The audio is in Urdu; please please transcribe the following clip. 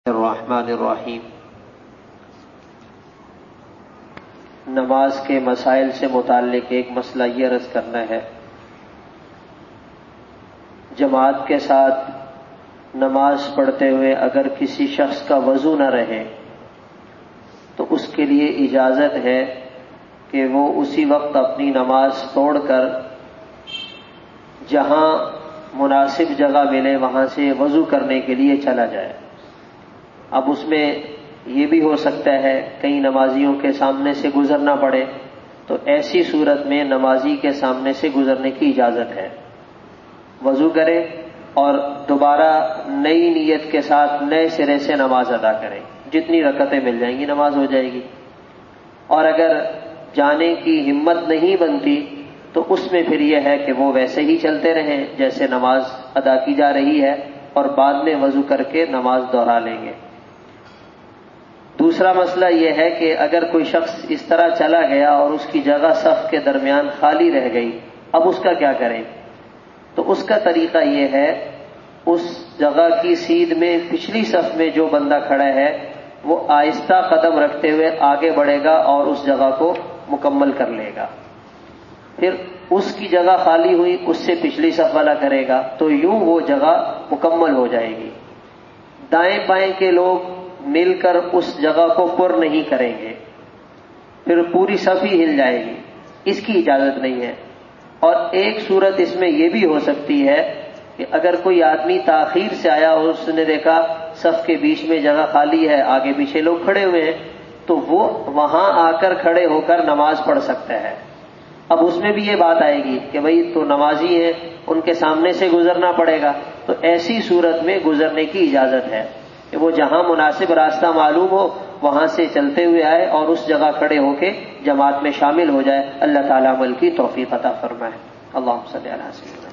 الرحمن الرحیم۔ نماز کے مسائل سے متعلق ایک مسئلہ یہ عرض کرنا ہے، جماعت کے ساتھ نماز پڑھتے ہوئے اگر کسی شخص کا وضو نہ رہے تو اس کے لیے اجازت ہے کہ وہ اسی وقت اپنی نماز توڑ کر جہاں مناسب جگہ ملے وہاں سے وضو کرنے کے لیے چلا جائے۔ اب اس میں یہ بھی ہو سکتا ہے کئی نمازیوں کے سامنے سے گزرنا پڑے، تو ایسی صورت میں نمازی کے سامنے سے گزرنے کی اجازت ہے، وضو کرے اور دوبارہ نئی نیت کے ساتھ نئے سرے سے نماز ادا کریں، جتنی رکعتیں مل جائیں گی نماز ہو جائے گی۔ اور اگر جانے کی ہمت نہیں بنتی تو اس میں پھر یہ ہے کہ وہ ویسے ہی چلتے رہیں جیسے نماز ادا کی جا رہی ہے، اور بعد میں وضو کر کے نماز دوہرا لیں گے۔ دوسرا مسئلہ یہ ہے کہ اگر کوئی شخص اس طرح چلا گیا اور اس کی جگہ صف کے درمیان خالی رہ گئی، اب اس کا کیا کریں؟ تو اس کا طریقہ یہ ہے، اس جگہ کی سیدھ میں پچھلی صف میں جو بندہ کھڑا ہے وہ آہستہ قدم رکھتے ہوئے آگے بڑھے گا اور اس جگہ کو مکمل کر لے گا، پھر اس کی جگہ خالی ہوئی اس سے پچھلی صف والا کرے گا، تو یوں وہ جگہ مکمل ہو جائے گی۔ دائیں بائیں کے لوگ مل کر اس جگہ کو پر نہیں کریں گے، پھر پوری صف ہی ہل جائے گی، اس کی اجازت نہیں ہے۔ اور ایک صورت اس میں یہ بھی ہو سکتی ہے کہ اگر کوئی آدمی تاخیر سے آیا اور اس نے دیکھا صف کے بیچ میں جگہ خالی ہے، آگے پیچھے لوگ کھڑے ہوئے ہیں، تو وہ وہاں آ کر کھڑے ہو کر نماز پڑھ سکتا ہے۔ اب اس میں بھی یہ بات آئے گی کہ بھئی تو نمازی ہیں، ان کے سامنے سے گزرنا پڑے گا، تو ایسی صورت میں گزرنے کی اجازت ہے کہ وہ جہاں مناسب راستہ معلوم ہو وہاں سے چلتے ہوئے آئے اور اس جگہ کھڑے ہو کے جماعت میں شامل ہو جائے۔ اللہ تعالیٰ عمل کی توفیق عطا فرمائے۔ اللہم صلی علی سیدنا